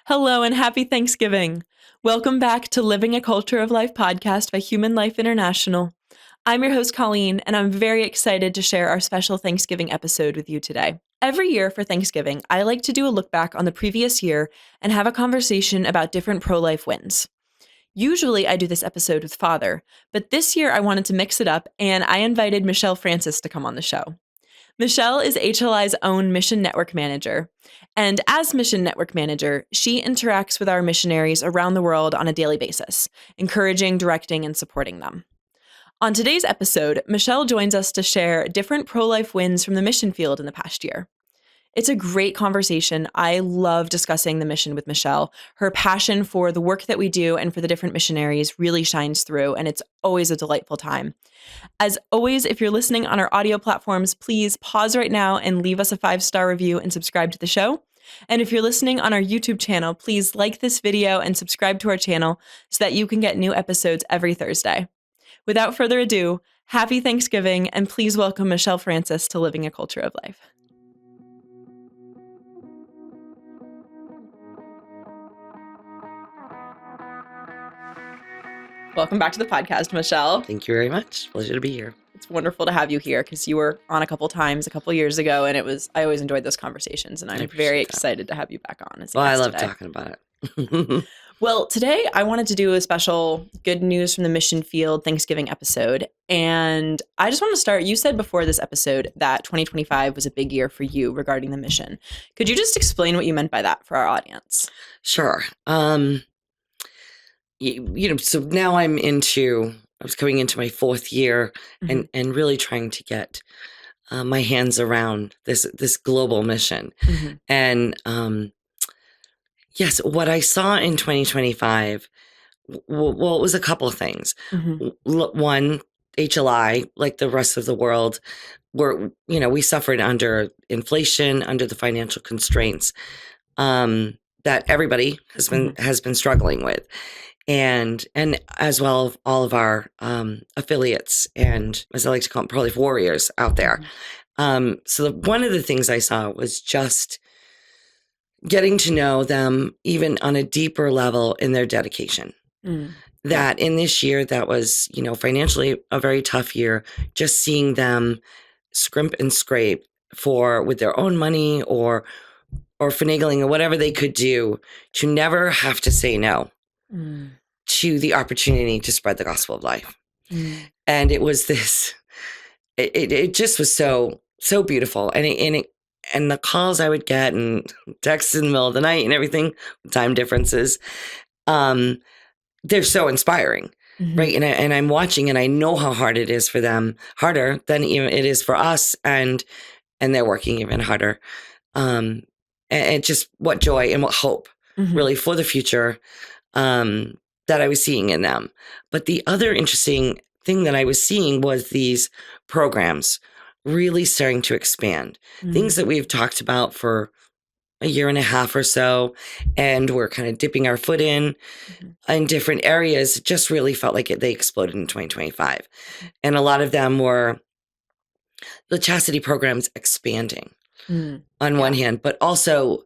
Hello and happy Thanksgiving. Welcome back to Living a Culture of Life podcast by Human Life International. I'm your host, Colleen, and I'm very excited to share our special Thanksgiving episode with you today. Every year for Thanksgiving, I like to do a look back on the previous year and have a conversation about different pro-life wins. Usually I do this episode with Father, but this year I wanted to mix it up and I invited Michelle Francis to come on the show. Michelle is HLI's own Mission Network Manager. And as Mission Network Manager, she interacts with our missionaries around the world on a daily basis, encouraging, directing, and supporting them. On today's episode, Michelle joins us to share different pro-life wins from the mission field in the past year. It's a great conversation. I love discussing the mission with Michelle. Her passion for the work that we do and for the different missionaries really shines through, and it's always a delightful time. As always, if you're listening on our audio platforms, please pause right now and leave us a 5-star review and subscribe to the show. And if you're listening on our YouTube channel, please like this video and subscribe to our channel so that you can get new episodes every Thursday. Without further ado, happy Thanksgiving, and please welcome Michelle Francis to Living a Culture of Life. Welcome back to the podcast, Michelle. Thank you very much. Pleasure to be here. It's wonderful to have you here because you were on a couple times a couple years ago, and I always enjoyed those conversations, and I'm very excited to have you back on as a guest I love today. talking about it. Well, today I wanted to do a special good news from the mission field Thanksgiving episode, and I just want to start. You said before this episode that 2025 was a big year for you regarding the mission. Could you just explain what you meant by that for our audience? Sure. So now I was coming into my 4th year and really trying to get my hands around this global mission. And yes, what I saw in 2025, well, it was a couple of things. One, HLI, like the rest of the world, we suffered under inflation, under the financial constraints that everybody has been struggling with. And as well all of our affiliates and, as I like to call them, pro-life warriors out there. So one of the things I saw was just getting to know them even on a deeper level in their dedication. That in this year that was, financially a very tough year, just seeing them scrimp and scrape with their own money or finagling or whatever they could do to never have to say no. To the opportunity to spread the gospel of life. And it was it just was so beautiful. And the calls I would get and texts in the middle of the night and everything, time differences, they're so inspiring, right? And I'm watching and I know how hard it is for them, harder than even it is for us, and they're working even harder. And just what joy and what hope really for the future that I was seeing in them. But the other interesting thing that I was seeing was these programs really starting to expand. Things that we've talked about for a year and a half or so, and we're kind of dipping our foot in different areas, just really felt like they exploded in 2025. And a lot of them were the chastity programs expanding on one hand, but also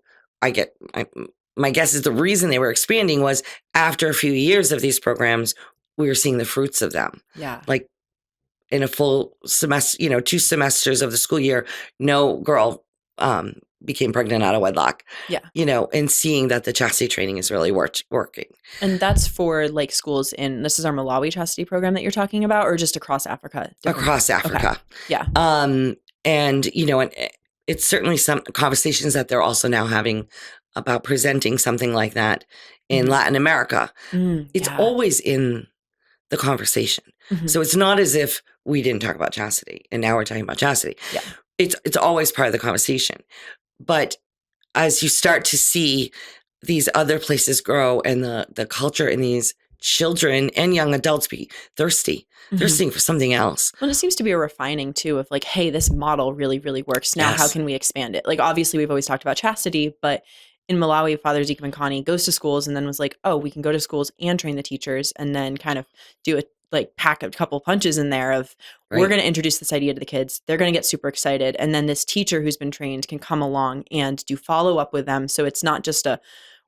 my guess is the reason they were expanding was after a few years of these programs, we were seeing the fruits of them. Yeah. Like in a full semester, 2 semesters of the school year, no girl became pregnant out of wedlock. Yeah. And seeing that the chastity training is really working. And that's for like schools this is our Malawi chastity program that you're talking about, or just across Africa? Across Africa. Okay. Yeah. And it's certainly some conversations that they're also now having about presenting something like that in Latin America. It's always in the conversation. So it's not as if we didn't talk about chastity and now we're talking about chastity. Yeah. It's always part of the conversation. But as you start to see these other places grow and the culture in these children and young adults be thirsty for something else. Well, it seems to be a refining too of like, hey, this model really, really works. Now, how can we expand it? Like, obviously we've always talked about chastity, but in Malawi, Father Zeke Mankani goes to schools and then was like, oh, we can go to schools and train the teachers and then kind of pack a couple punches in there of we're going to introduce this idea to the kids. They're going to get super excited. And then this teacher who's been trained can come along and do follow up with them. So it's not just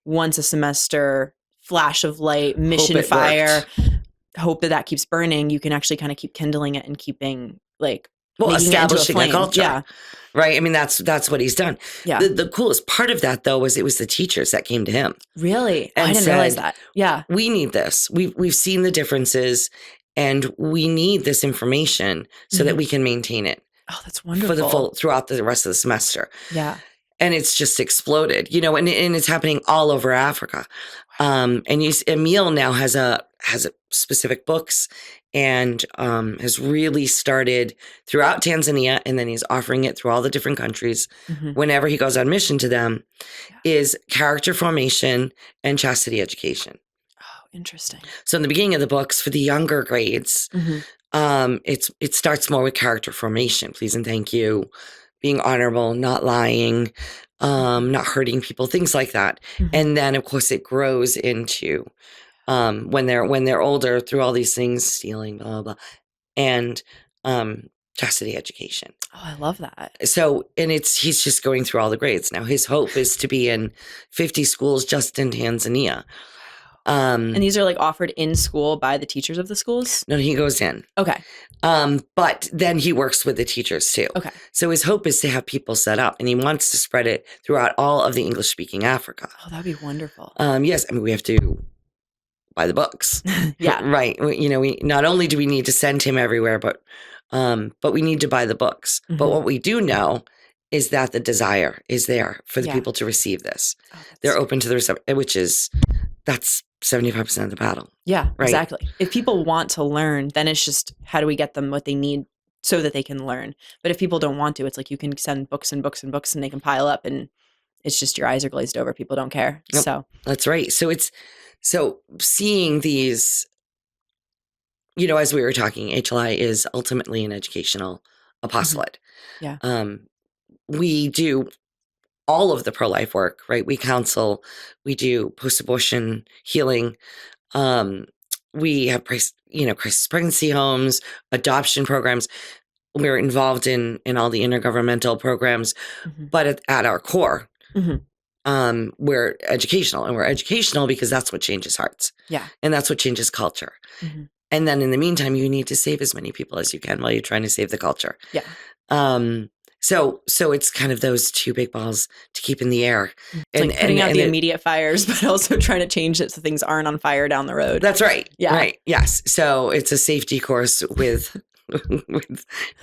once a semester, flash of light, mission it fire, worked. hope that keeps burning, you can actually kind of keep kindling it and keeping making establishing it into a flame. culture. Yeah. Right. I mean, that's what he's done. Yeah. The coolest part of that, though, was it was the teachers that came to him. Really? And I didn't realize that. Yeah. We need this. We've seen the differences, and we need this information so that we can maintain it. Oh, that's wonderful. For throughout the rest of the semester. Yeah. And it's just exploded, and it's happening all over Africa. And Emil now has specific books and has really started throughout Tanzania, and then he's offering it through all the different countries whenever he goes on mission to them, is character formation and chastity education. Oh, interesting. So in the beginning of the books for the younger grades, it starts more with character formation, please and thank you, being honorable, not lying, not hurting people, things like that. And then, of course, it grows into when they're older, through all these things, stealing, blah, blah, blah, and chastity education. Oh, I love that. So, and he's just going through all the grades. Now, his hope is to be in 50 schools just in Tanzania. And these are offered in school by the teachers of the schools? No, he goes in. Okay. But then he works with the teachers too. Okay. So his hope is to have people set up, and he wants to spread it throughout all of the English-speaking Africa. Oh, that'd be wonderful. Yes, I mean, we have to buy the books. Yeah. Right. We not only do we need to send him everywhere, but we need to buy the books. But what we do know is that the desire is there for the people to receive this. Oh, they're open to the reception, that's 75% of the battle. Yeah, right? Exactly. If people want to learn, then it's just how do we get them what they need so that they can learn. But if people don't want to, it's you can send books and books and books and they can pile up, and it's just your eyes are glazed over. People don't care. Nope. So that's right. So seeing these, as we were talking, HLI is ultimately an educational apostolate. Yeah. We do all of the pro-life work, right? We counsel, we do post-abortion healing. We have, crisis pregnancy homes, adoption programs. We're involved in all the intergovernmental programs, but at our core, we're educational, and we're educational because that's what changes hearts. Yeah. And that's what changes culture. And then in the meantime, you need to save as many people as you can while you're trying to save the culture. Yeah. So it's kind of those two big balls to keep in the air. It's putting out the immediate fires, but also trying to change it so things aren't on fire down the road. That's right. Yeah. Right. Yes. So it's a safety course with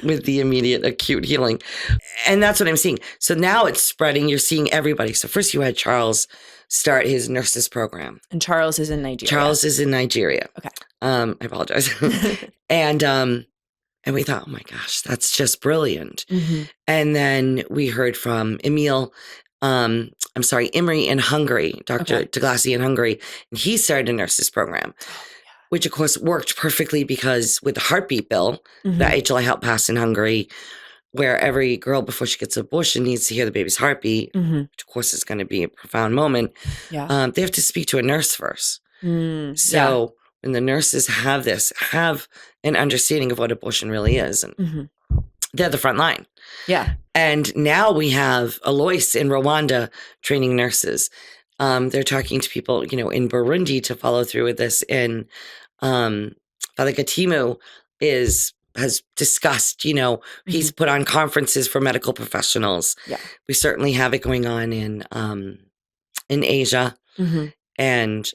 with the immediate acute healing. And that's what I'm seeing. So now it's spreading. You're seeing everybody. So first you had Charles start his nurses program. And Charles is in Nigeria. Okay. I apologize. And we thought, oh my gosh, that's just brilliant. And then we heard from Imri in Hungary, Dr. Deglasi in Hungary, and he started a nurses program, which of course worked perfectly because with the heartbeat bill that HLI helped pass in Hungary, where every girl before she gets an abortion needs to hear the baby's heartbeat, which of course is going to be a profound moment. Yeah. They have to speak to a nurse first. So when the nurses have an understanding of what abortion really is, and they're the front line. Yeah. And now we have Alois in Rwanda training nurses. They're talking to people, in Burundi to follow through with this. And Father Gatimu has discussed, he's put on conferences for medical professionals. Yeah. We certainly have it going on in Asia. And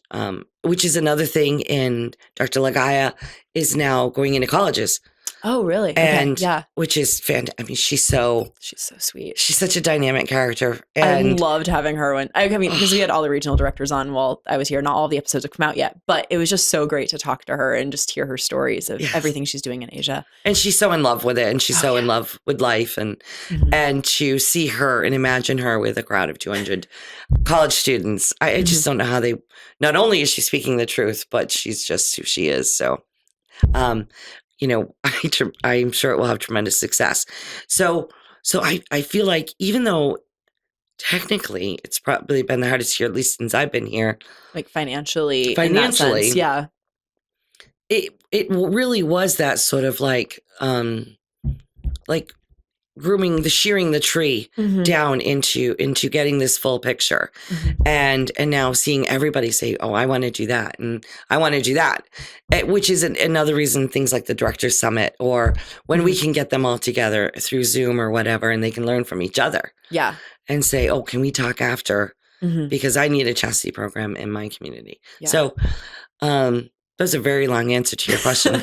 which is another thing. And Dr. Lagaya is now going into colleges. Oh, really? And which is fantastic. I mean, she's so sweet. She's such a dynamic character. And I loved having her because we had all the regional directors on while I was here. Not all the episodes have come out yet, but it was just so great to talk to her and just hear her stories of everything she's doing in Asia. And she's so in love with it, and she's in love with life, and to see her and imagine her with a crowd of 200 college students. I just don't know how they. Not only is she speaking the truth, but she's just who she is. So. I'm sure it will have tremendous success. So I feel like even though technically it's probably been the hardest year, at least since I've been here, like financially, in that sense, yeah, it really was that sort of like shearing the tree down into getting this full picture. And now seeing everybody say, oh, I want to do that. And I want to do that, which is another reason things like the Directors Summit, or when we can get them all together through Zoom or whatever, and they can learn from each other. Yeah. And say, oh, can we talk after? Because I need a chastity program in my community. Yeah. So that was a very long answer to your question.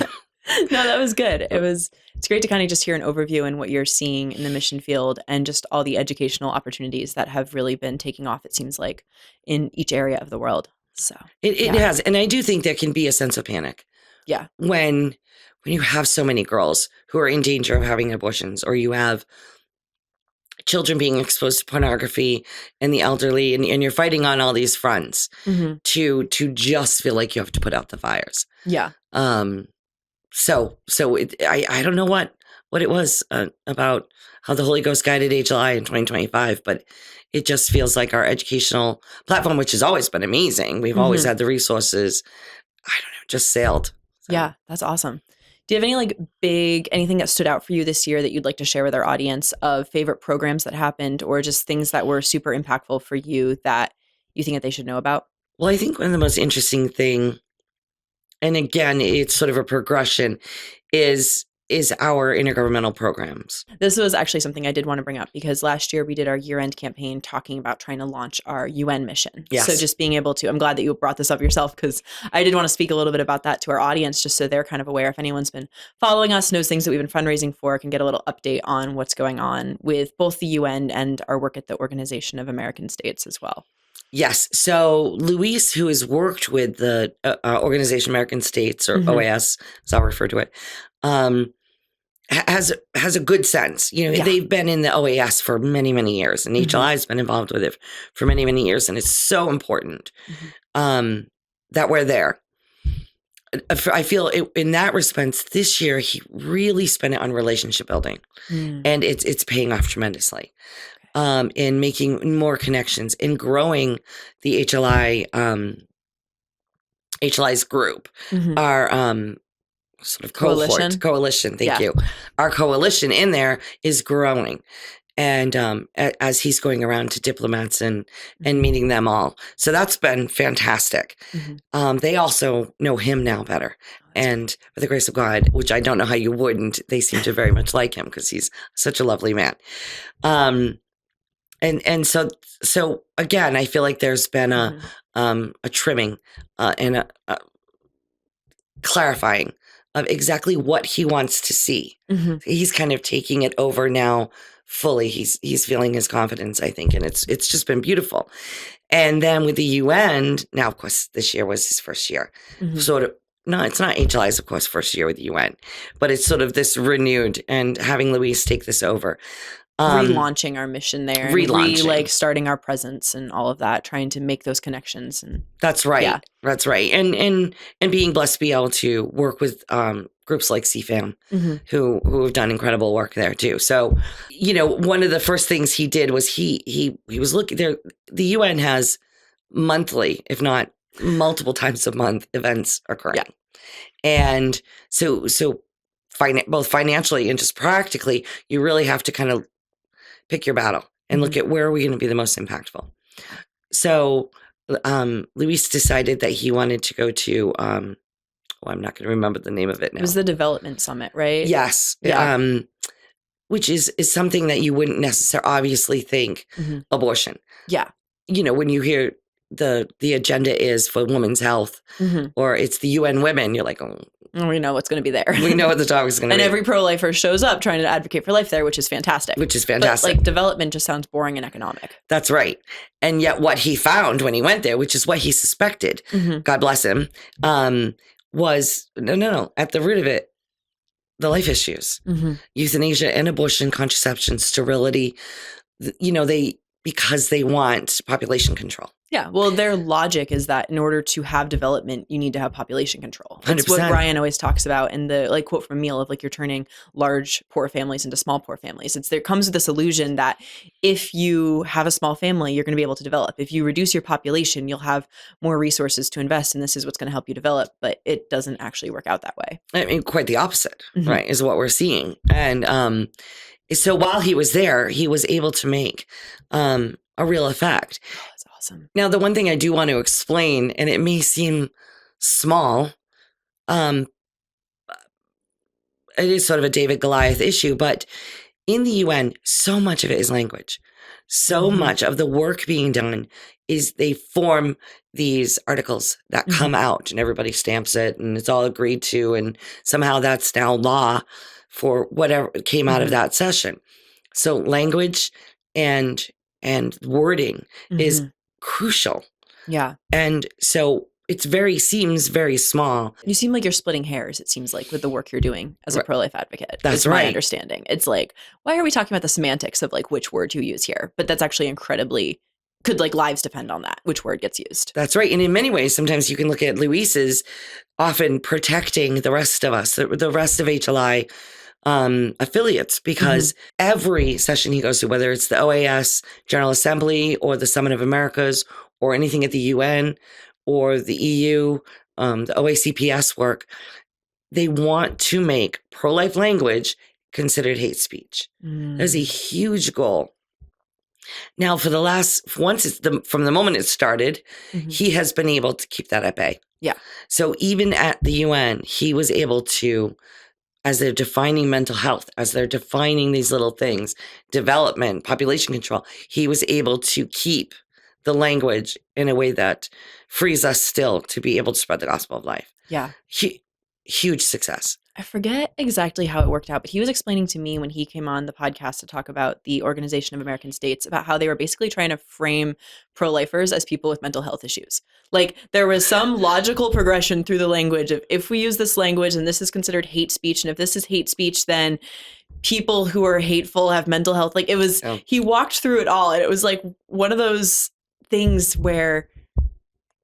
No, that was good. It's great to kind of just hear an overview and what you're seeing in the mission field and just all the educational opportunities that have really been taking off, it seems like, in each area of the world. So it has. And I do think there can be a sense of panic. Yeah. When you have so many girls who are in danger of having abortions, or you have children being exposed to pornography and the elderly, and you're fighting on all these fronts to just feel like you have to put out the fires. Yeah. So I don't know what it was about how the Holy Ghost guided HLI in 2025, but it just feels like our educational platform, which has always been amazing. We've always had the resources. I don't know, just sailed. So. Yeah, that's awesome. Do you have anything that stood out for you this year that you'd like to share with our audience of favorite programs that happened, or just things that were super impactful for you that you think that they should know about? Well, I think one of the most interesting thing, and again, it's sort of a progression, is our intergovernmental programs. This was actually something I did want to bring up, because last year we did our year-end campaign talking about trying to launch our UN mission. Yes. So just being able to, I'm glad that you brought this up yourself, because I did want to speak a little bit about that to our audience, just so they're kind of aware. If anyone's been following us, knows things that we've been fundraising for, can get a little update on what's going on with both the UN and our work at the Organization of American States as well. Yes. So Luis, who has worked with the Organization of American States, or OAS, as I'll refer to it, has a good sense. They've been in the OAS for many, many years, and HLI has been involved with it for many, many years. And it's so important that we're there. I feel in that respect, this year, he really spent it on relationship building, and it's paying off tremendously. In making more connections, in growing the HLI's group, our sort of coalition. Thank you. Our coalition in there is growing, and as he's going around to diplomats and meeting them all, so that's been fantastic. They also know him now better, and with the grace of God, which I don't know how you wouldn't, they seem to very much like him because he's such a lovely man. And so again, I feel like there's been a trimming and a clarifying of exactly what he wants to see. He's kind of taking it over now fully. He's feeling his confidence, I think, and it's just been beautiful. And then with the UN, now of course this year was his first year. Sort of, no, it's not HLI's, of course, first year with the UN, but it's sort of this renewed, and having Luis take this over. Relaunching our mission there, and starting our presence and all of that, trying to make those connections. And that's right. Yeah. That's right. And being blessed to be able to work with groups like CFAM, who have done incredible work there too. So, one of the first things he did was he was looking there. The UN has monthly, if not multiple times a month, events occurring. Yeah. And so both financially and just practically, you really have to kind of pick your battle and look at where are we going to be the most impactful. So Luis decided that he wanted to go to, I'm not going to remember the name of it now. It was the Development Summit, right? Yes. Yeah. Which is something that you wouldn't necessarily obviously think abortion. Yeah. When you hear the agenda is for women's health, or it's the UN Women, you're like, oh, we know what's going to be there. We know what the topic is going to be. And every pro-lifer shows up trying to advocate for life there, which is fantastic. But development just sounds boring and economic. That's right. And yet what he found when he went there, which is what he suspected, God bless him, was, no, at the root of it, the life issues. Euthanasia and abortion, contraception, sterility, because they want population control. Yeah. Well, their logic is that in order to have development, you need to have population control. That's 100%. what Brian always talks about in the quote from Emil of you're turning large poor families into small poor families. There comes with this illusion that if you have a small family, you're going to be able to develop. If you reduce your population, you'll have more resources to invest, and this is what's going to help you develop. But it doesn't actually work out that way. I mean, quite the opposite, right, is what we're seeing. And So while he was there, he was able to make a real effect. Oh, that's awesome. Now, the one thing I do want to explain, and it may seem small, it is sort of a David Goliath issue, but in the UN, so much of it is language. So much of the work being done is they form these articles that come out and everybody stamps it and it's all agreed to. And somehow that's now law for whatever came out of that session. So language and wording is crucial. Yeah. And so it seems very small. You seem like you're splitting hairs, it seems like, with the work you're doing as a pro-life advocate. That's my right. understanding. It's like, why are we talking about the semantics of like which word you use here? But that's actually could like lives depend on that, which word gets used. That's right. And in many ways, sometimes you can look at Luis's often protecting the rest of us, the rest of HLI affiliates, because every session he goes to, whether it's the OAS General Assembly or the Summit of Americas or anything at the UN or the EU, the OACPS work, they want to make pro-life language considered hate speech. There's a huge goal. Now, from the moment it started, he has been able to keep that at bay. Yeah. So even at the UN, he was able to, as they're defining mental health, as they're defining these little things, development, population control, he was able to keep the language in a way that frees us still to be able to spread the gospel of life. Yeah. Huge success. I forget exactly how it worked out, but he was explaining to me when he came on the podcast to talk about the Organization of American States, about how they were basically trying to frame pro-lifers as people with mental health issues. Like there was some logical progression through the language of, if we use this language and this is considered hate speech, and if this is hate speech, then people who are hateful have mental health. Like it was, he walked through it all, and it was like one of those things where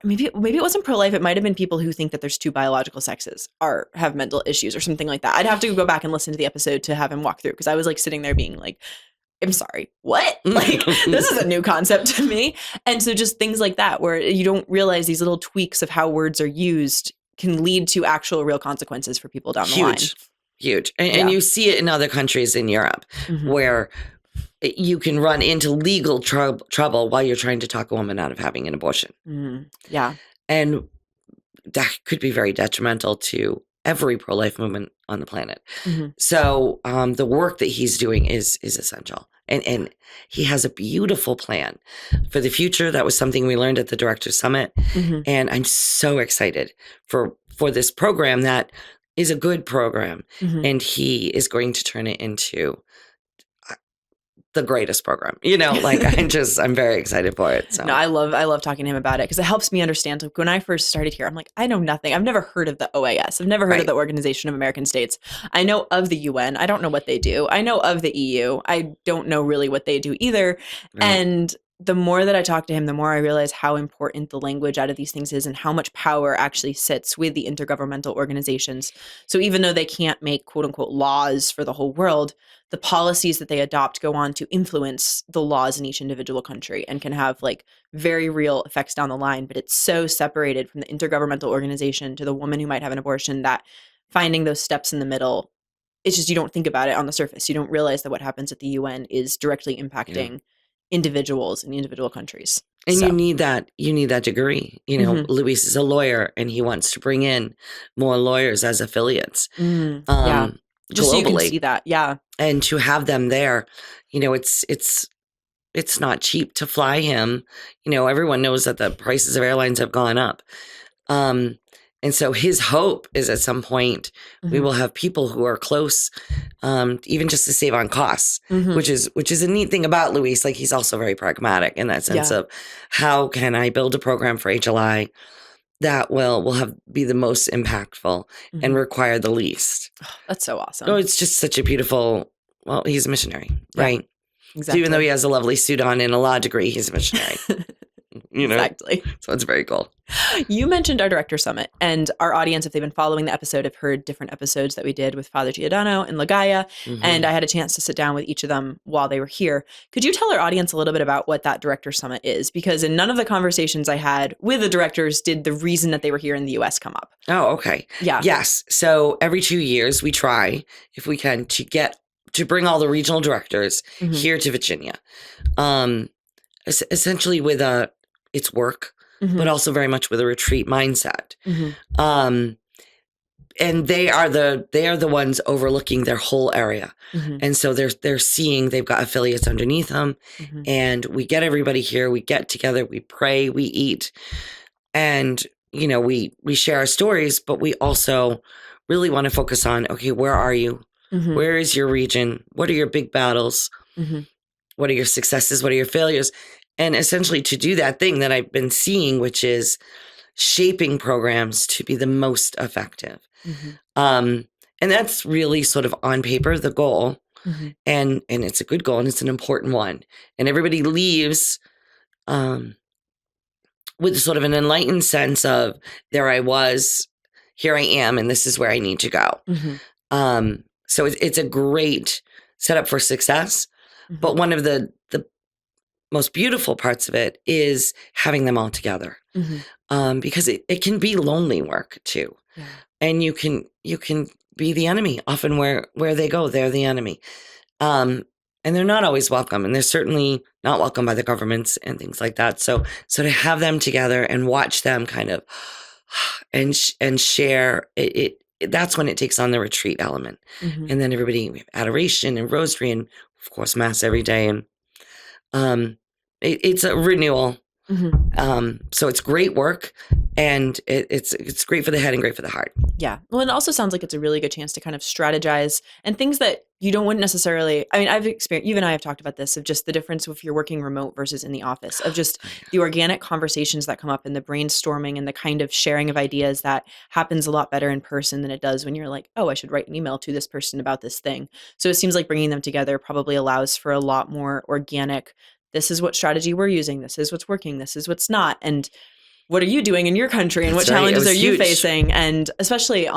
maybe it wasn't pro-life. It might have been people who think that there's two biological sexes have mental issues or something like that. I'd have to go back and listen to the episode to have him walk through, because I was like sitting there being like, I'm sorry, what? Like, this is a new concept to me. And so just things like that, where you don't realize these little tweaks of how words are used can lead to actual real consequences for people down the line. Huge. And you see it in other countries in Europe where you can run into legal trouble while you're trying to talk a woman out of having an abortion. Yeah. And that could be very detrimental to every pro-life movement on the planet. So the work that he's doing is essential. And he has a beautiful plan for the future. That was something we learned at the Directors Summit. And I'm so excited for this program that is a good program. And he is going to turn it into the greatest program, like I'm very excited for it. So no, I love talking to him about it, because it helps me understand. Like when I first started here, I'm like, I know nothing. I've never heard of the OAS. I've never heard of the Organization of American States. I know of the UN. I don't know what they do. I know of the EU. I don't know really what they do either. And the more that I talk to him, the more I realize how important the language out of these things is, and how much power actually sits with the intergovernmental organizations. So even though they can't make quote unquote laws for the whole world, the policies that they adopt go on to influence the laws in each individual country and can have like very real effects down the line. But it's so separated from the intergovernmental organization to the woman who might have an abortion that finding those steps in the middle, it's just, you don't think about it on the surface. You don't realize that what happens at the UN is directly impacting individuals in individual countries. And you need that degree. Luis is a lawyer and he wants to bring in more lawyers as affiliates. Just globally. So you can see that. Yeah. And to have them there, it's not cheap to fly him. Everyone knows that the prices of airlines have gone up. And so his hope is at some point we will have people who are close, even just to save on costs, which is a neat thing about Luis. Like he's also very pragmatic in that sense of how can I build a program for HLI that will be the most impactful and require the least. Oh, that's so awesome. So it's just such a beautiful, he's a missionary, right? Exactly. So even though he has a lovely suit on and a law degree, he's a missionary. Exactly. So it's very cool. You mentioned our Director Summit, and our audience, if they've been following the episode, have heard different episodes that we did with Father Giordano and Lagaya, and I had a chance to sit down with each of them while they were here. Could you tell our audience a little bit about what that Director Summit is? Because in none of the conversations I had with the directors did the reason that they were here in the U.S. come up. Oh, okay. Yeah. Yes. So every 2 years we try, if we can, to get to bring all the regional directors Mhm. here to Virginia. Essentially with it's work, Mhm. but also very much with a retreat mindset. Mhm. And they are the ones overlooking their whole area. Mhm. And so they're seeing, they've got affiliates underneath them, Mhm. and we get everybody here, we get together, we pray, we eat, and we share our stories, but we also really want to focus on, okay, where are you? Mhm. Where is your region? What are your big battles? Mhm. What are your successes? What are your failures? And essentially to do that thing that I've been seeing, which is shaping programs to be the most effective. Mhm. And that's really sort of on paper the goal. Mhm. And it's a good goal, and it's an important one. And everybody leaves with sort of an enlightened sense of, there I was, here I am, and this is where I need to go. Mhm. So it's a great setup for success. But Mhm. one of the most beautiful parts of it is having them all together, because it can be lonely work too. Yeah. And you can be the enemy. Often where they go, they're the enemy. And they're not always welcome, and they're certainly not welcome by the governments and things like that. So to have them together and watch them kind of and share it, that's when it takes on the retreat element. Mhm. And then everybody, we have adoration and rosary and of course mass every day, and it's a renewal. So it's great work, and it's great for the head and great for the heart. Yeah. Well, it also sounds like it's a really good chance to kind of strategize and things that wouldn't necessarily. I mean, I've experienced, you and I have talked about this, of just the difference if you're working remote versus in the office, of just the organic conversations that come up and the brainstorming and the kind of sharing of ideas that happens a lot better in person than it does when you're like, oh, I should write an email to this person about this thing. So it seems like bringing them together probably allows for a lot more organic. This is what strategy we're using. This is what's working. This is what's not. And what are you doing in your country, and what That's right. It challenges was are you huge. facing? And especially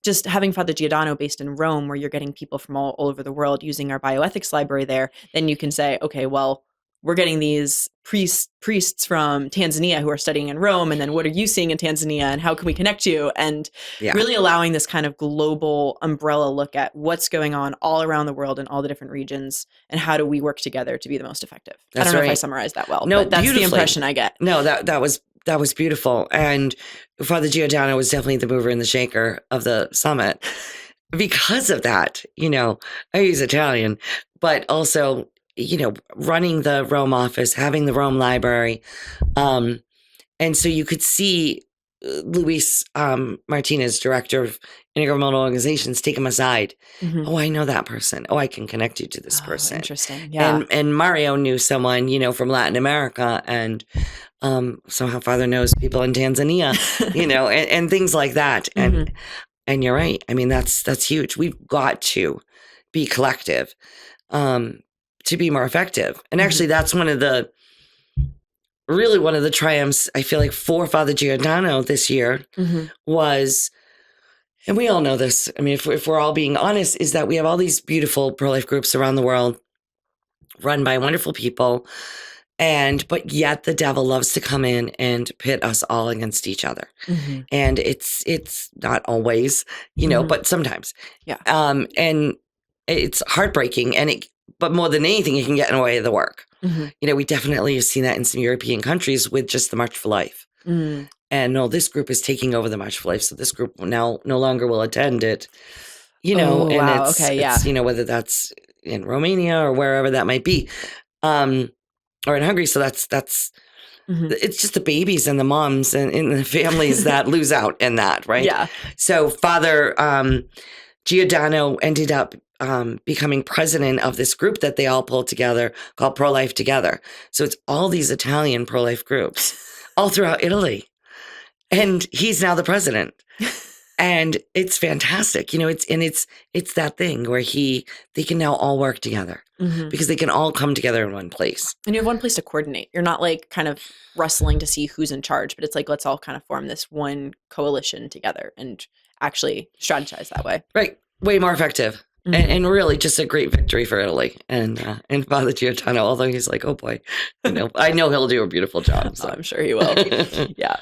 just having Father Giordano based in Rome, where you're getting people from all over the world using our bioethics library there, then you can say, okay, well, we're getting these priests from Tanzania who are studying in Rome, and then what are you seeing in Tanzania, and how can we connect you? And really allowing this kind of global umbrella look at what's going on all around the world in all the different regions, and how do we work together to be the most effective. That's I don't know right. if I summarized that well, No, but that's the impression I get. No, that was beautiful. And Father Giordano was definitely the mover and the shaker of the summit. Because of that, he's Italian, but also, running the Rome office, having the Rome library. And so you could see Luis Martinez, director of intergovernmental organizations, take him aside. Oh, I know that person. Oh, I can connect you to this person. Interesting. Yeah. And Mario knew someone, from Latin America, and somehow Father knows people in Tanzania, and things like that. And you're right. I mean, that's huge. We've got to be collective to be more effective. And actually, that's one of the triumphs, I feel like, for Father Giordano this year was, and we all know this, I mean, if we're all being honest, is that we have all these beautiful pro-life groups around the world run by wonderful people. But yet the devil loves to come in and pit us all against each other. And it's not always, but sometimes. Yeah. And it's heartbreaking, but more than anything, it can get in the way of the work. We definitely have seen that in some European countries with just the March for Life. And no, this group is taking over the March for Life. So this group now no longer will attend it, Oh, and wow. it's, Okay, yeah. it's, whether that's in Romania or wherever that might be. Or in Hungary. So that's it's just the babies and the moms and the families that lose out in that, right? Yeah. So Father Giordano ended up becoming president of this group that they all pulled together called Pro-Life Together. So it's all these Italian pro-life groups all throughout Italy. And he's now the president. And it's fantastic. It's that thing where they can now all work together because they can all come together in one place. And you have one place to coordinate. You're not like kind of wrestling to see who's in charge, but it's like, let's all kind of form this one coalition together and actually strategize that way. Right. Way more effective. And really just a great victory for Italy and Father Giordano, although he's like, oh boy, I know he'll do a beautiful job. So. I'm sure he will. Yeah.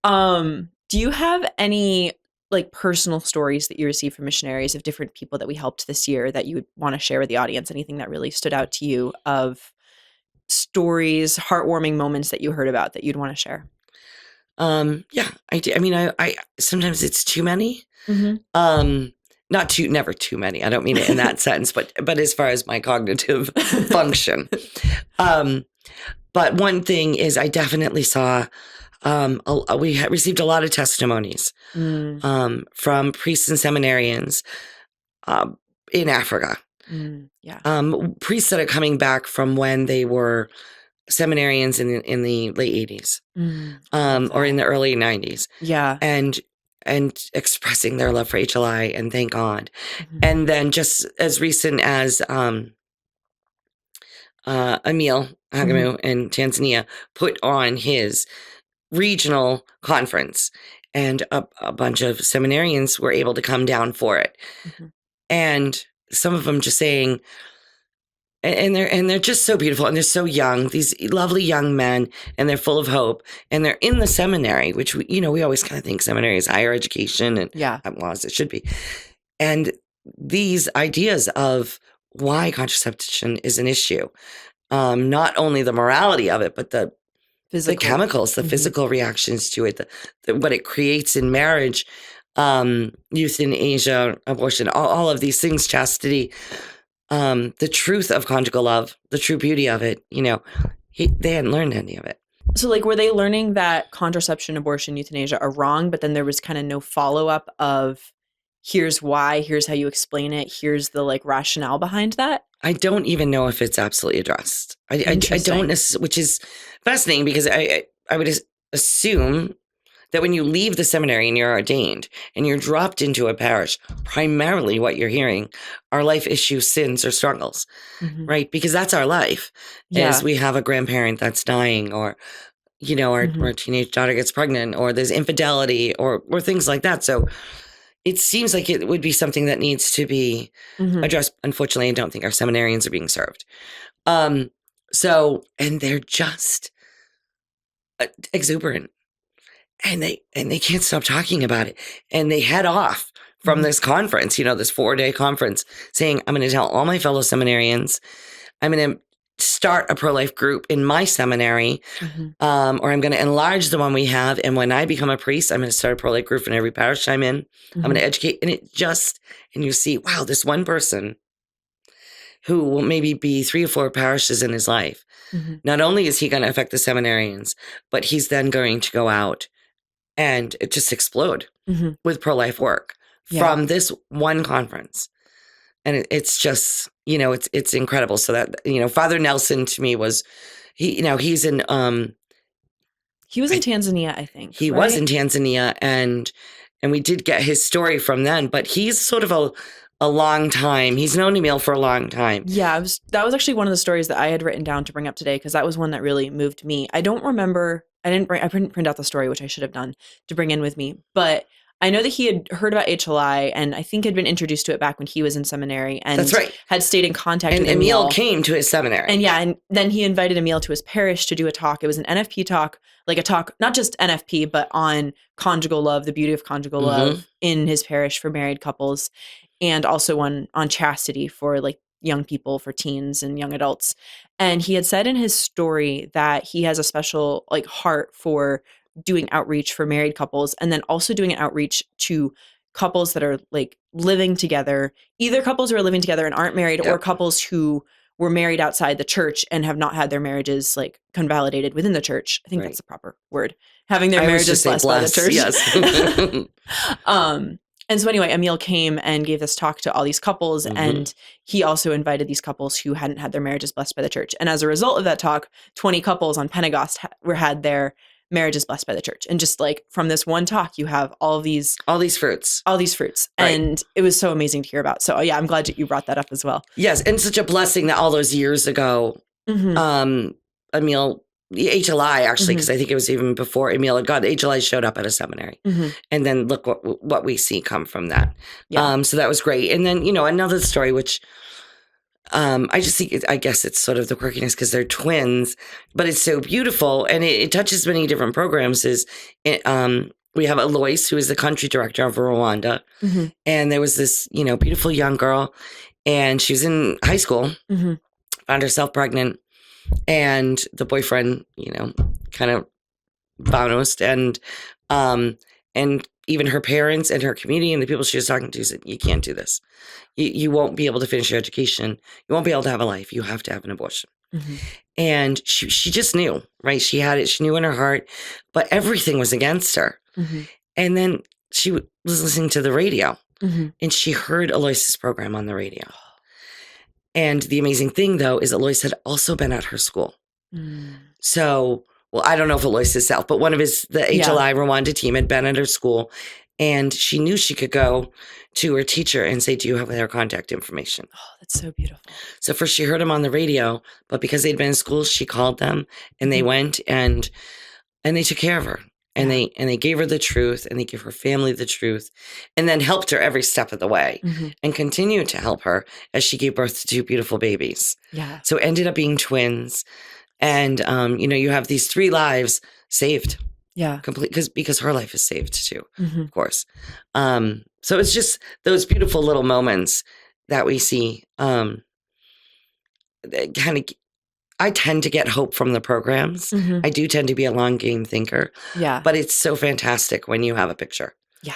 Do you have any like personal stories that you received from missionaries of different people that we helped this year that you would want to share with the audience? Anything that really stood out to you of stories, heartwarming moments that you heard about that you'd want to share? Yeah, I do. I mean, I sometimes it's too many. Mm-hmm. Never too many. I don't mean it in that sense, but as far as my cognitive function. But one thing is I definitely saw, we received a lot of testimonies, Mm. from priests and seminarians, in Africa. Yeah. Priests that are coming back from when they were seminarians in the late 80s, or in the early 90s. Yeah. And expressing their love for HLI and thank God. Mm-hmm. And then just as recent as Emil Hagamu in Tanzania put on his regional conference, and a bunch of seminarians were able to come down for it. Mm-hmm. And some of them just saying, and they're just so beautiful, and they're so young, these lovely young men, and they're full of hope, and they're in the seminary, which we always kind of think seminary is higher education, and well, as it should be. And these ideas of why contraception is an issue, not only the morality of it, but the chemicals, the physical reactions to it, what it creates in marriage, euthanasia, abortion, all of these things, chastity, the truth of conjugal love, the true beauty of it, they hadn't learned any of it. So, like, were they learning that contraception, abortion, euthanasia are wrong, but then there was kind of no follow-up of here's why, here's how you explain it, here's the, like, rationale behind that? I don't even know if it's absolutely addressed. I don't necessarily, which is fascinating, because I would assume that when you leave the seminary and you're ordained and you're dropped into a parish, primarily what you're hearing are life issues, sins, or struggles, right? Because that's our life. As we have a grandparent that's dying, or our teenage daughter gets pregnant, or there's infidelity, or things like that. So it seems like it would be something that needs to be addressed. Unfortunately, I don't think our seminarians are being served. So, and they're just exuberant, and they can't stop talking about it. And they head off from this conference, this 4-day conference, saying, I'm going to tell all my fellow seminarians, I'm going to start a pro-life group in my seminary, or I'm going to enlarge the one we have. And when I become a priest, I'm going to start a pro-life group in every parish I'm in. I'm going to educate. And you see, wow, this one person who will maybe be 3 or 4 parishes in his life. Not only is he going to affect the seminarians, but he's then going to go out and just explode with pro-life work from this one conference. And it's just, it's incredible. So that, Father Nelson to me was, he's in, he was in Tanzania, I think. He was in Tanzania, and we did get his story from then, but he's sort of a long time. He's known Emil for a long time. Yeah, that was actually one of the stories that I had written down to bring up today, because that was one that really moved me. I don't remember, I didn't print out the story, which I should have done to bring in with me, but I know that he had heard about HLI, and I think had been introduced to it back when he was in seminary, and that's right, had stayed in contact with Emil. Emil Came to his seminary. And then he invited Emil to his parish to do a talk. It was an NFP talk, like a talk, not just NFP, but on conjugal love, the beauty of conjugal love in his parish for married couples, and also one on chastity for like young people, for teens and young adults. And he had said in his story that he has a special like heart for doing outreach for married couples, and then also doing an outreach to couples that are like living together, either couples who are living together and aren't married, or couples who were married outside the church and have not had their marriages like convalidated within the church. I think that's the proper word. Having their marriages blessed by the church. Yes. And so anyway, Emil came and gave this talk to all these couples, and he also invited these couples who hadn't had their marriages blessed by the church. And as a result of that talk, 20 couples on Pentecost had their marriages blessed by the church. And just like from this one talk, you have all these fruits. Right. And it was so amazing to hear about. So yeah, I'm glad that you brought that up as well. Yes. And such a blessing that all those years ago, Emil, HLI actually, because I think it was even before Emil had gone, HLI showed up at a seminary. And then look what we see come from that. So that was great. And then, another story, which I just think, I guess it's sort of the quirkiness because they're twins, but it's so beautiful, and it touches many different programs, is we have Alois, who is the country director of Rwanda. Mm-hmm. And there was this, beautiful young girl, and she was in high school, Mm-hmm. found herself pregnant, and the boyfriend, kind of bounced, and even her parents and her community and the people she was talking to said, you can't do this. You won't be able to finish your education. You won't be able to have a life. You have to have an abortion. Mm-hmm. And she just knew, right? She had it. She knew in her heart, but everything was against her. Mm-hmm. And then she was listening to the radio, mm-hmm. and she heard Alois's program on the radio. And the amazing thing, though, is Alois had also been at her school. Mm. So, well, I don't know if Alois himself, but one of the HLI Rwanda team had been at her school, and she knew she could go to her teacher and say, do you have their contact information? Oh, that's so beautiful. So first she heard him on the radio, but because they'd been in school, she called them, and they went and they took care of her. And they gave her the truth, and they gave her family the truth, and then helped her every step of the way, and continued to help her as she gave birth to 2 beautiful babies. Yeah. So it ended up being twins. And, you have these 3 lives saved. Yeah. Because her life is saved too, of course. So it's just those beautiful little moments that we see. I tend to get hope from the programs. I do tend to be a long game thinker. Yeah. But it's so fantastic when you have a picture. Yeah.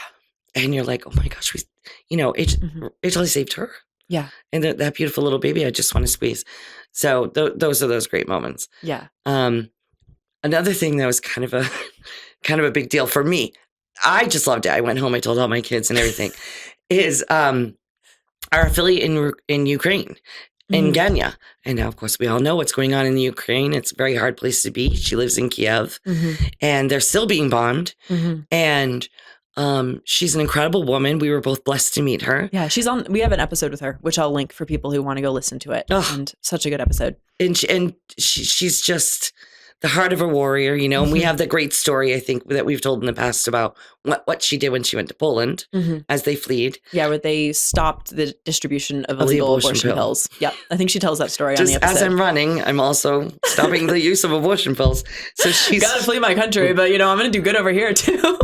And you're like, oh my gosh, it really saved her. Yeah. And that beautiful little baby, I just want to squeeze. So those are those great moments. Yeah. Another thing that was kind of a big deal for me, I just loved it. I went home, I told all my kids and everything, is our affiliate in Ukraine, in Genya. And now, of course, we all know what's going on in the Ukraine. It's a very hard place to be. She lives in Kiev, and they're still being bombed. And she's an incredible woman. We were both blessed to meet her. Yeah, we have an episode with her, which I'll link for people who want to go listen to it. And such a good episode. And she's just the heart of a warrior, and we have the great story, I think, that we've told in the past about what she did when she went to Poland as they fled. Yeah, where they stopped the distribution of illegal abortion pills. Yeah, I think she tells that story on the episode. As I'm running, I'm also stopping the use of abortion pills. So she's gotta flee my country, but I'm going to do good over here too.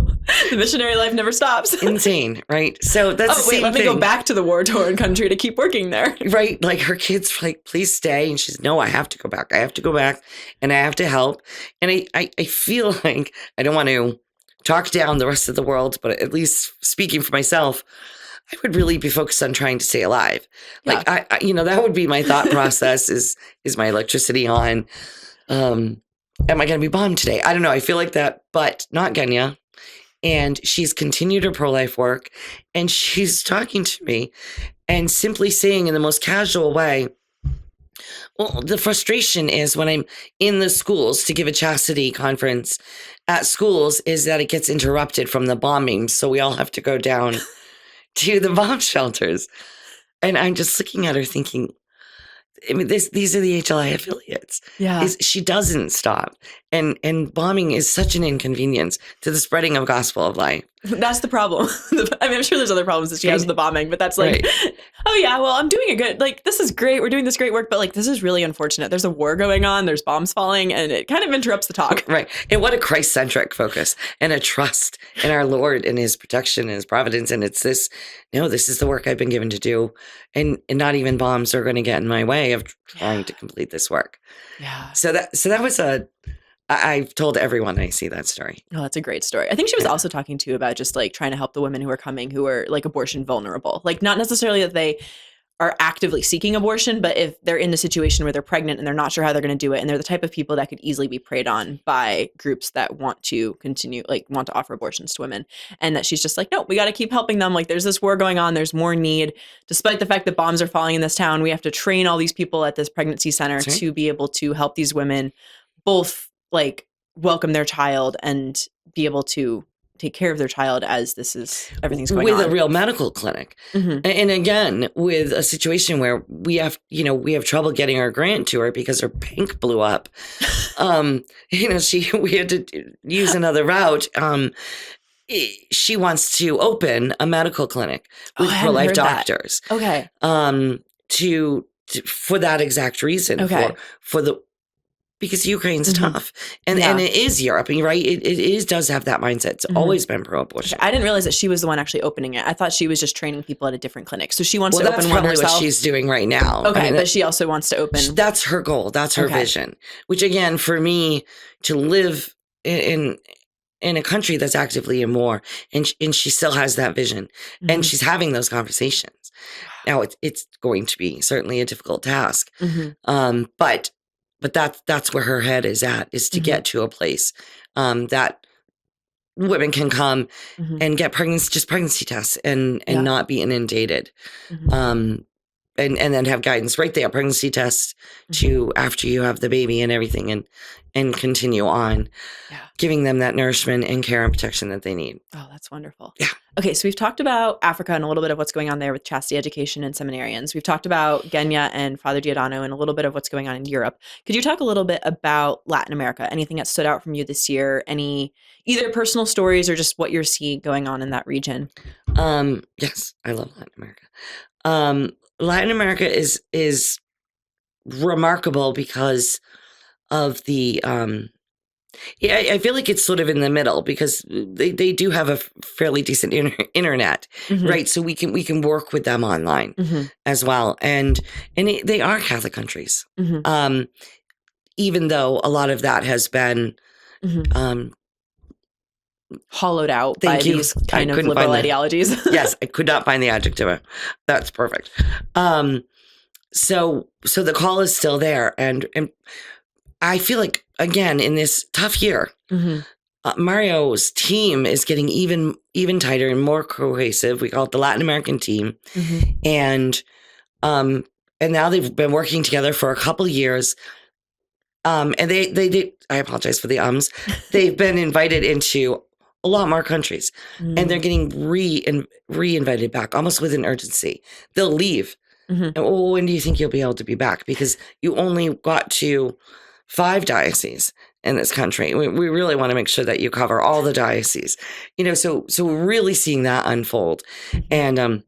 The missionary life never stops. Insane, right? So that's the same let me go back to the war-torn country to keep working there. Right, like her kids were like, please stay. And she's, no, I have to go back. I have to go back, and I have to help. And I feel like I don't want to talk down the rest of the world, but at least speaking for myself, I would really be focused on trying to stay alive. Like, that would be my thought process is my electricity on? Am I going to be bombed today? I don't know. I feel like that, but not Genya. And she's continued her pro-life work, and she's talking to me and simply saying in the most casual way, well, the frustration is when I'm in the schools to give a chastity conference at schools is that it gets interrupted from the bombings. So we all have to go down to the bomb shelters. And I'm just looking at her thinking, I mean, these are the HLI affiliates. Yeah. She doesn't stop. And bombing is such an inconvenience to the spreading of gospel of life. That's the problem. I mean, I'm sure there's other problems that she has with the bombing, but that's like, oh yeah, well, I'm doing a good, like, this is great. We're doing this great work, but like, this is really unfortunate. There's a war going on. There's bombs falling, and it kind of interrupts the talk. Right. And what a Christ-centric focus and a trust in our Lord and his protection and his providence. And it's this is the work I've been given to do. And not even bombs are going to get in my way of trying to complete this work. Yeah. So that was I've told everyone I see that story. Oh, that's a great story. I think she was also talking to you about just like trying to help the women who are coming who are like abortion vulnerable. Like not necessarily that they are actively seeking abortion, but if they're in the situation where they're pregnant and they're not sure how they're going to do it, and they're the type of people that could easily be preyed on by groups that want to offer abortions to women. And that she's just like, no, we got to keep helping them. Like there's this war going on. There's more need. Despite the fact that bombs are falling in this town, we have to train all these people at this pregnancy center to be able to help these women both like welcome their child and be able to take care of their child as everything's going on. With a real medical clinic. And again, with a situation where we have trouble getting our grant to her because her bank blew up. We had to use another route. She wants to open a medical clinic with pro-life doctors. Okay. For that exact reason. Okay. For the because Ukraine's Mhm. tough. And Yeah. and it is Europe, right? Does have that mindset. It's always been pro-abortion. Okay, I didn't realize that she was the one actually opening it. I thought she was just training people at a different clinic. So she wants Well, to that's open one probably what herself. she's doing right now. Okay, I mean, but she also wants to open. that's her goal. That's her vision. Which again, for me, to live in a country that's actively in war, and she still has that vision, and she's having those conversations. Now it's going to be certainly a difficult task, but that's where her head is at, is to get to a place that women can come and get pregnancy tests and not be inundated, and then have guidance right there, pregnancy tests to after you have the baby and everything, and continue on giving them that nourishment and care and protection that they need. Oh, that's wonderful. Yeah. Okay, so we've talked about Africa and a little bit of what's going on there with chastity education and seminarians. We've talked about Kenya and Father Giordano and a little bit of what's going on in Europe. Could you talk a little bit about Latin America? Anything that stood out from you this year? Any either personal stories or just what you're seeing going on in that region? Yes, I love Latin America. Latin America is remarkable because of the I feel like it's sort of in the middle, because they do have a fairly decent internet, right? So we can work with them online as well, and they are Catholic countries, even though a lot of that has been hollowed out by these kind of liberal ideologies. Yes, I could not find the adjective. That's perfect. So the call is still there, and I feel like, again, in this tough year, Mario's team is getting even tighter and more cohesive. We call it the Latin American team, and now they've been working together for a couple years. And they did. I apologize for the ums. They've been invited into a lot more countries, and they're getting re-invited back almost with an urgency. They'll leave. And, when do you think you'll be able to be back? Because you only got to 5 dioceses in this country. We really want to make sure that you cover all the dioceses, so we're really seeing that unfold. And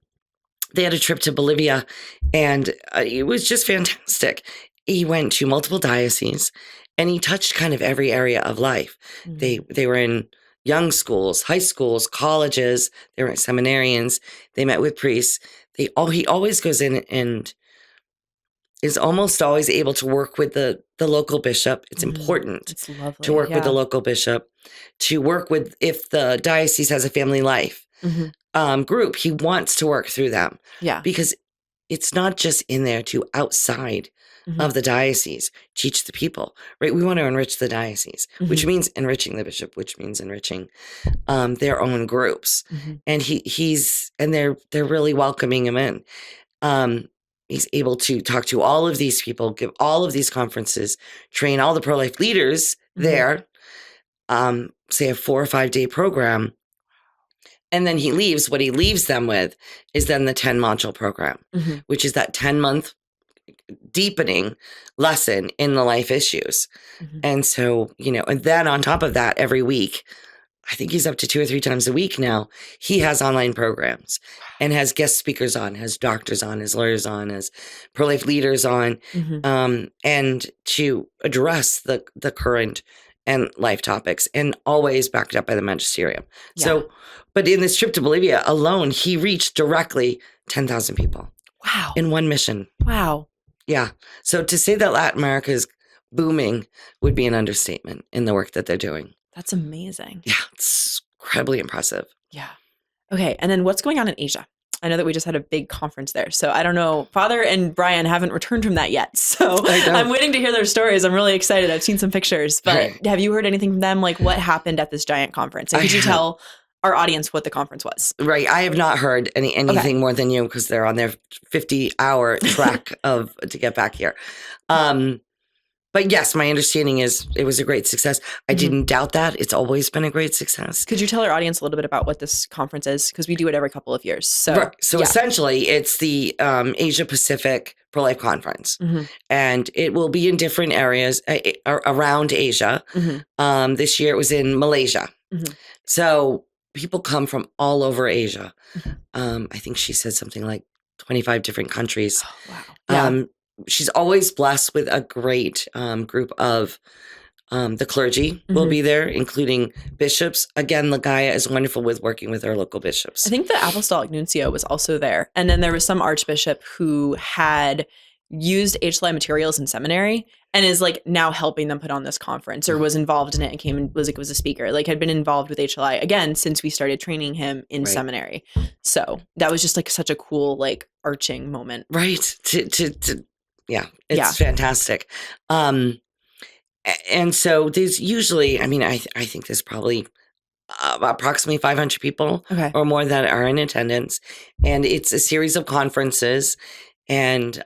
they had a trip to Bolivia, and it was just fantastic. He went to multiple dioceses, and he touched kind of every area of life. They were in young schools, high schools, colleges. They were seminarians. They met with priests. He always goes in and is almost always able to work with the local bishop. It's important to work with the local bishop, to work with, if the diocese has a family life group, he wants to work through them. Yeah. Because it's not just in there to outside of the diocese teach the people, right? We want to enrich the diocese, which means enriching the bishop, which means enriching their own groups. And they're really welcoming him in. He's able to talk to all of these people, give all of these conferences, train all the pro-life leaders there, say a 4 or 5 day program. And then he leaves. What he leaves them with is then the 10 module program, which is that 10-month deepening lesson in the life issues. And so, and then on top of that, every week, I think he's up to 2 or 3 times a week now, he has online programs and has guest speakers on, has doctors on, has lawyers on, has pro-life leaders on, and to address the current and life topics, and always backed up by the magisterium. Yeah. So, but in this trip to Bolivia alone, he reached directly 10,000 people. Wow. In one mission. Wow. Yeah. So to say that Latin America is booming would be an understatement in the work that they're doing. That's amazing. Yeah. It's incredibly impressive. Yeah. Okay. And then what's going on in Asia? I know that we just had a big conference there. So I don't know. Father and Brian haven't returned from that yet. So I'm waiting to hear their stories. I'm really excited. I've seen some pictures. But have you heard anything from them? Like, what happened at this giant conference? And could you tell our audience what the conference was? Right. I have not heard anything more than you, because they're on their 50-hour track to get back here. But yes, my understanding is it was a great success. I didn't doubt that. It's always been a great success. Could you tell our audience a little bit about what this conference is? Because we do it every couple of years. So, essentially, it's the Asia Pacific Pro-Life Conference. And it will be in different areas around Asia. This year it was in Malaysia. So people come from all over Asia. I think she said something like 25 different countries. Oh, wow. she's always blessed with a great group of the clergy will be there, including bishops. Again, Ligaya is wonderful with working with our local bishops. I think the apostolic nuncio was also there. And then there was some archbishop who had used HLI materials in seminary and is like now helping them put on this conference, or was involved in it and came and was a speaker, like had been involved with HLI again since we started training him in seminary. So that was just like such a cool, like arching moment. Right. It's fantastic. And so there's usually, I mean, I think there's probably approximately 500 people or more that are in attendance. And it's a series of conferences and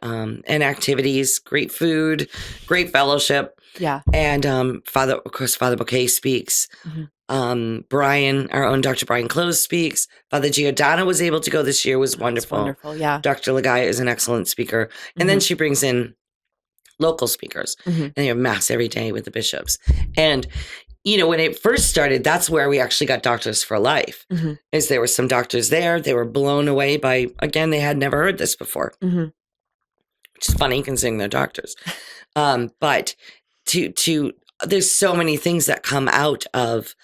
activities, great food, great fellowship. Yeah. And Father Bouquet speaks. Brian, our own Dr. Brian Close speaks. Father Giordano was able to go this year, was wonderful. That's wonderful, yeah. Dr. Ligaya is an excellent speaker. And then she brings in local speakers, and they have mass every day with the bishops. And, you know, when it first started, that's where we actually got Doctors for Life, is there were some doctors there. They were blown away by, again, they had never heard this before, which is funny considering they're doctors. But there's so many things that come out of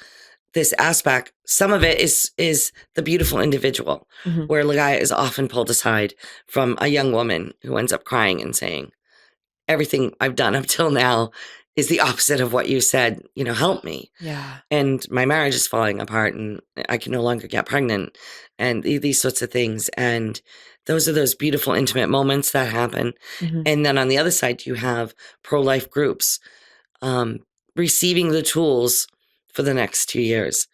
this aspect. Some of it is the beautiful individual, where Ligaya is often pulled aside from a young woman who ends up crying and saying, everything I've done up till now is the opposite of what you said, you know, help me. Yeah. And my marriage is falling apart and I can no longer get pregnant and these sorts of things. And those are those beautiful, intimate moments that happen. And then on the other side, you have pro-life groups receiving the tools for the next 2 years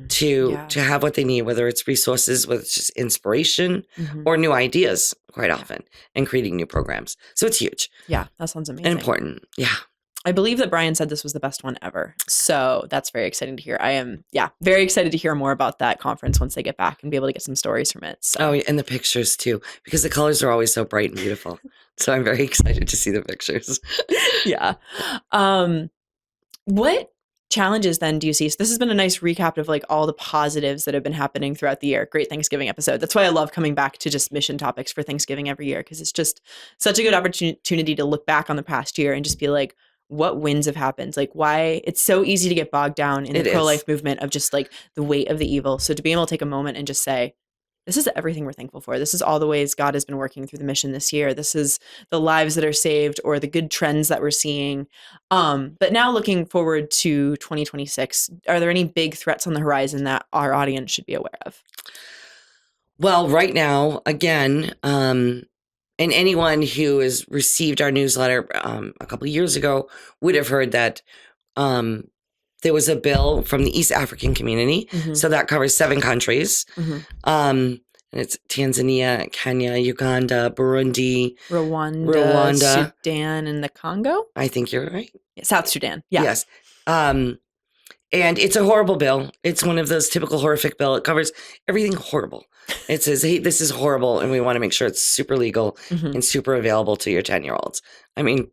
to have what they need, whether it's resources, whether it's just inspiration or new ideas quite often, and creating new programs. So it's huge. Yeah, that sounds amazing. And important. Yeah. I believe that Brian said this was the best one ever. So that's very exciting to hear. I am, very excited to hear more about that conference once they get back and be able to get some stories from it. So. Oh, and the pictures too, because the colors are always so bright and beautiful. So I'm very excited to see the pictures. Yeah. What challenges then do you see? So this has been a nice recap of like all the positives that have been happening throughout the year. Great Thanksgiving episode. That's why I love coming back to just mission topics for Thanksgiving every year, because it's just such a good opportunity to look back on the past year and just be like, what wins have happened? Like why it's so easy to get bogged down in the pro-life movement of just like the weight of the evil. So to be able to take a moment and just say, this is everything we're thankful for. This is all the ways God has been working through the mission this year. This is the lives that are saved or the good trends that we're seeing. But now looking forward to 2026, are there any big threats on the horizon that our audience should be aware of? Well, right now, again, and anyone who has received our newsletter a couple of years ago would have heard that there was a bill from the East African community. So that covers 7 countries. And it's Tanzania, Kenya, Uganda, Burundi, Rwanda, Sudan, and the Congo. I think you're right. South Sudan. Yeah. Yes. And it's a horrible bill. It's one of those typical horrific bill. It covers everything horrible. It says, hey, this is horrible, and we want to make sure it's super legal and super available to your 10-year-olds. I mean...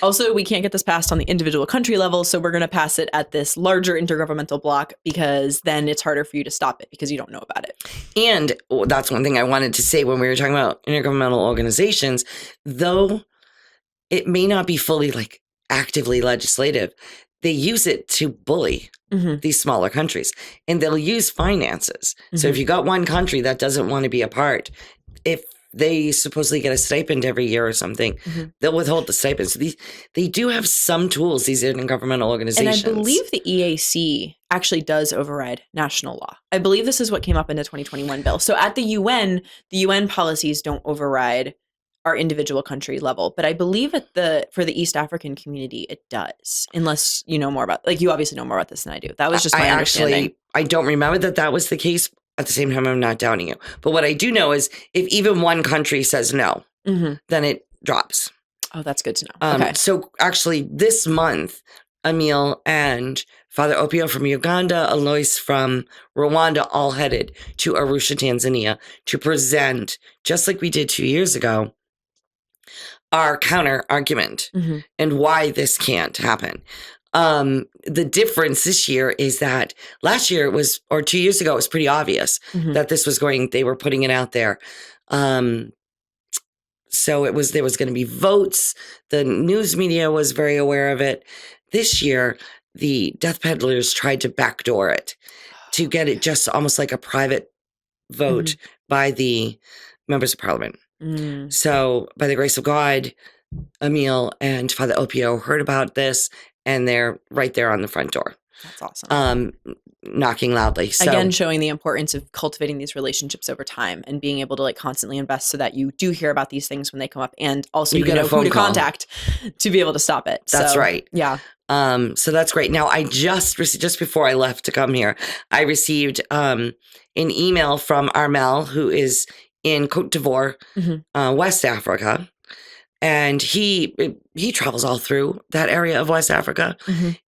Also, we can't get this passed on the individual country level, so we're going to pass it at this larger intergovernmental block, because then it's harder for you to stop it because you don't know about it. And that's one thing I wanted to say when we were talking about intergovernmental organizations, though it may not be fully like actively legislative, they use it to bully these smaller countries, and they'll use finances. So if you got one country that doesn't want to be a part, if they supposedly get a stipend every year or something, they'll withhold the stipend. So they do have some tools, these intergovernmental organizations. And I believe the EAC actually does override national law. I believe this is what came up in the 2021 bill. So at the UN policies don't override our individual country level, but I believe for the East African community, it does, unless you know more about, like you obviously know more about this than I do. That was just my understanding. I don't remember that was the case. At the same time, I'm not doubting you. But what I do know is if even one country says no, then it drops. Oh, that's good to know. Okay. So actually this month, Emil and Father Opio from Uganda, Alois from Rwanda, all headed to Arusha, Tanzania to present, just like we did 2 years ago, our counter argument and why this can't happen. The difference this year is that last year or 2 years ago, it was pretty obvious that this was they were putting it out there. So there was going to be votes. The news media was very aware of it. This year, the death peddlers tried to backdoor it to get it just almost like a private vote by the members of parliament. So by the grace of God, Emil and Father Opio heard about this, and they're right there on the front door. That's awesome. Knocking loudly. So, again, showing the importance of cultivating these relationships over time and being able to like constantly invest so that you do hear about these things when they come up, and also you know who to contact to be able to stop it. That's right. Yeah. So that's great. Now, I just before I left to come here, I received an email from Armel, who is in Cote d'Ivoire, West Africa. And he travels all through that area of West Africa.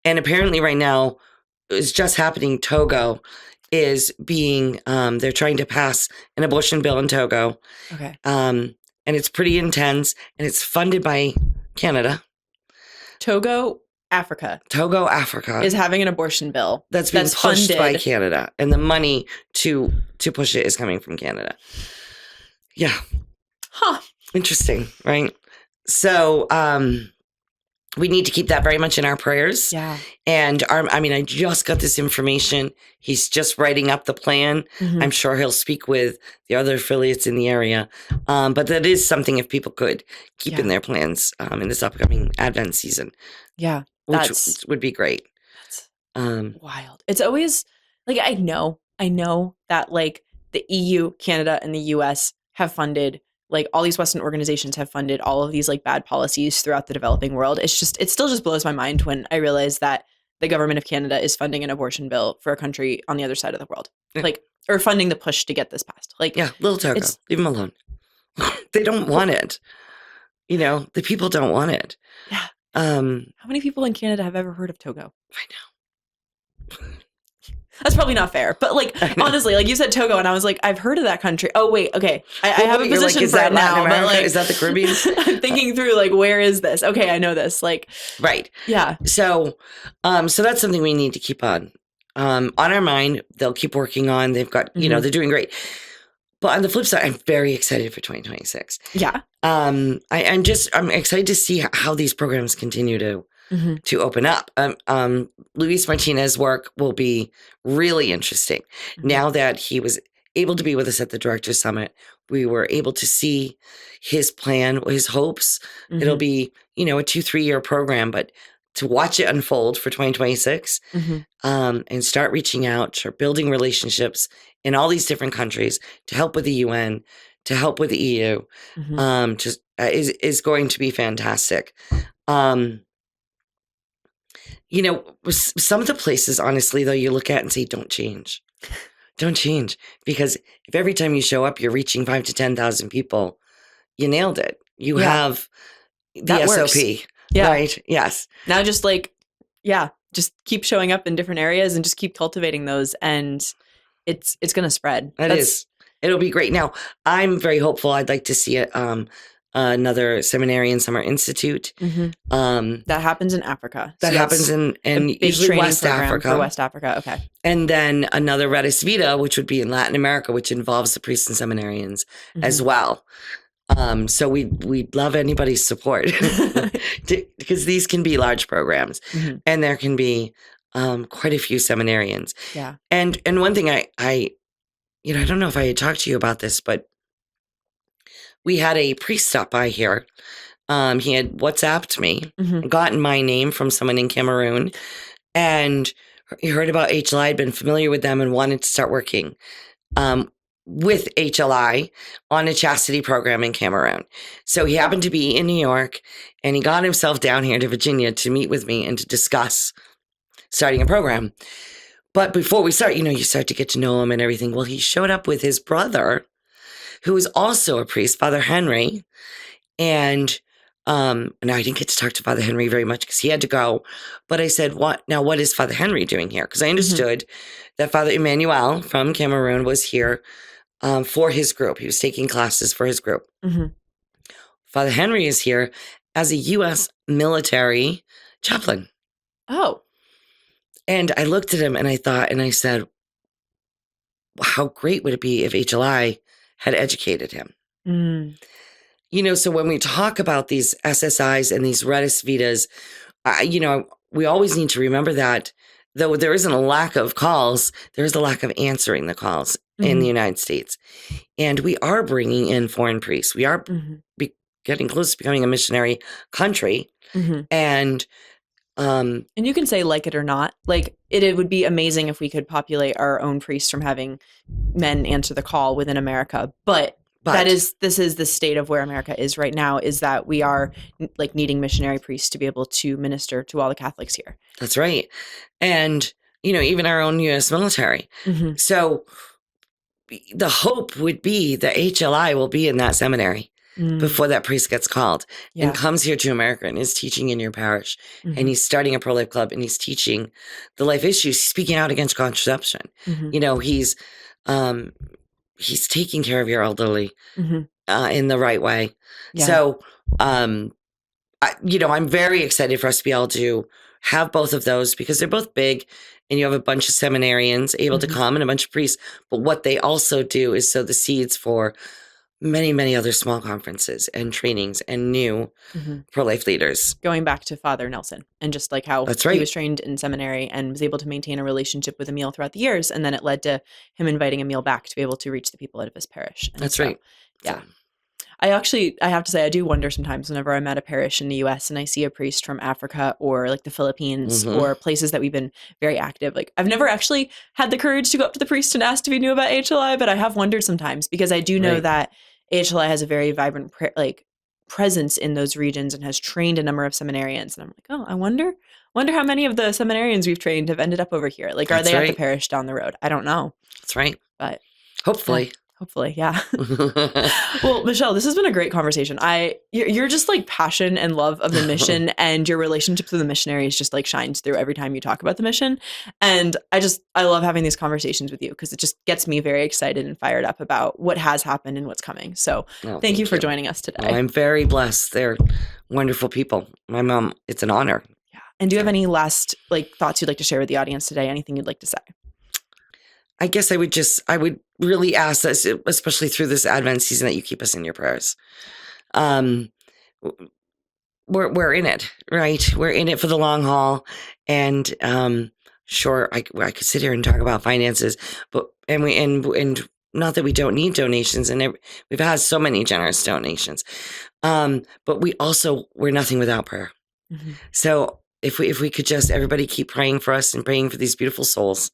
And apparently right now, it's just happening. Togo is being, they're trying to pass an abortion bill in Togo. Okay. And it's pretty intense, and it's funded by Canada. Togo, Africa is having an abortion bill that's being pushed funded by Canada, and the money to push it is coming from Canada. Yeah. Huh. Interesting, right? So, we need to keep that very much in our prayers. Yeah. And I just got this information. He's just writing up the plan. I'm sure he'll speak with the other affiliates in the area. But that is something if people could keep in their plans in this upcoming Advent season. Yeah. Which would be great. That's wild. It's always like, I know that like the EU, Canada, and the US have funded, like all these Western organizations have funded all of these like bad policies throughout the developing world. It still just blows my mind when I realize that the government of Canada is funding an abortion bill for a country on the other side of the world, or funding the push to get this passed. Little Togo, leave them alone. They don't want it. The people don't want it. Yeah. How many people in Canada have ever heard of Togo? I know. That's probably not fair, but honestly, you said Togo, and I was like, I've heard of that country. Oh wait, okay, I have a position for it now, but is that the Caribbean? I'm thinking through where is this? Okay, I know this. Right, yeah. So that's something we need to keep on our mind. They'll keep working on. They've got they're doing great. But on the flip side, I'm very excited for 2026. Yeah. I'm excited to see how these programs continue to open up. Luis Martinez's work will be really interesting. Now that he was able to be with us at the Directors Summit, we were able to see his plan, his hopes. It'll be, a 2-3 year program, but to watch it unfold for 2026 and start reaching out, start building relationships in all these different countries to help with the UN, to help with the EU, is going to be fantastic. Some of the places, honestly, though, you look at and say, don't change. Don't change. Because if every time you show up, you're reaching 5,000 to 10,000 people, you nailed it. You have the SOP. Yeah. Right? Yes. Now just just keep showing up in different areas and just keep cultivating those, and it's going to spread. It'll be great. Now, I'm very hopeful. I'd like to see it. Another seminary and summer institute. That happens in Africa. That happens in usually West Africa. For West Africa, okay. And then another Redis Vita, which would be in Latin America, which involves the priests and seminarians as well. So we'd love anybody's support because these can be large programs, and there can be quite a few seminarians. Yeah. And one thing I don't know if I had talked to you about this, but we had a priest stop by here. He had WhatsApped me, gotten my name from someone in Cameroon, and he heard about HLI, had been familiar with them, and wanted to start working with HLI on a chastity program in Cameroon. So he happened to be in New York, and he got himself down here to Virginia to meet with me and to discuss starting a program. But before we start, you start to get to know him and everything. Well, he showed up with his brother, who is also a priest, Father Henry. And now I didn't get to talk to Father Henry very much because he had to go. But I said, what is Father Henry doing here? Because I understood that Father Emmanuel from Cameroon was here for his group. He was taking classes for his group. Father Henry is here as a U.S. military chaplain. Oh. And I looked at him and I thought, and I said, how great would it be if HLI had educated him? So when we talk about these SSIs and these Redis Vitas, we always need to remember that though there isn't a lack of calls, there's a lack of answering the calls in the United States. And we are bringing in foreign priests. We are getting close to becoming a missionary country. And you can say like it or not, like it would be amazing if we could populate our own priests from having men answer the call within America. But this is the state of where America is right now, is that we are like needing missionary priests to be able to minister to all the Catholics here. That's right. And, even our own U.S. military. So the hope would be the HLI will be in that seminary before that priest gets called and comes here to America and is teaching in your parish. And he's starting a pro-life club and he's teaching the life issues, speaking out against contraception. He's taking care of your elderly in the right way. Yeah. So, I'm very excited for us to be able to have both of those because they're both big, and you have a bunch of seminarians able to come and a bunch of priests. But what they also do is sow the seeds for many, many other small conferences and trainings and new pro-life leaders. Going back to Father Nelson and just like how he was trained in seminary and was able to maintain a relationship with Emil throughout the years. And then it led to him inviting Emil back to be able to reach the people out of his parish. And That's right. Yeah. I have to say, I do wonder sometimes whenever I'm at a parish in the U.S. and I see a priest from Africa or like the Philippines or places that we've been very active. Like I've never actually had the courage to go up to the priest and ask if he knew about HLI, but I have wondered sometimes because I do know that HLI has a very vibrant presence in those regions and has trained a number of seminarians. And I'm like, oh, I wonder how many of the seminarians we've trained have ended up over here. Like, are they at the parish down the road? I don't know. That's right. But hopefully. Hopefully, yeah. Well, Michelle, this has been a great conversation. You're just like passion and love of the mission, and your relationship to the missionaries just like shines through every time you talk about the mission. And I love having these conversations with you because it just gets me very excited and fired up about what has happened and what's coming. So thank you for joining us today. Well, I'm very blessed. They're wonderful people. My mom, it's an honor. Yeah. And do you have any last thoughts you'd like to share with the audience today? Anything you'd like to say? I guess I would really ask us, especially through this Advent season, that you keep us in your prayers. We're in it, right? We're in it for the long haul. And sure, I could sit here and talk about finances, but and not that we don't need donations, and we've had so many generous donations, but we're nothing without prayer. So if we could just everybody keep praying for us and praying for these beautiful souls.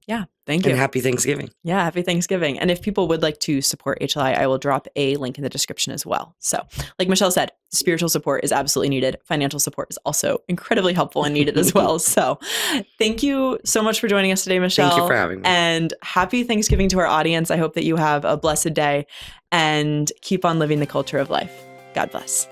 Yeah. Thank you. And happy Thanksgiving. Yeah. Happy Thanksgiving. And if people would like to support HLI, I will drop a link in the description as well. So like Michelle said, spiritual support is absolutely needed. Financial support is also incredibly helpful and needed as well. So thank you so much for joining us today, Michelle. Thank you for having me. And happy Thanksgiving to our audience. I hope that you have a blessed day and keep on living the culture of life. God bless.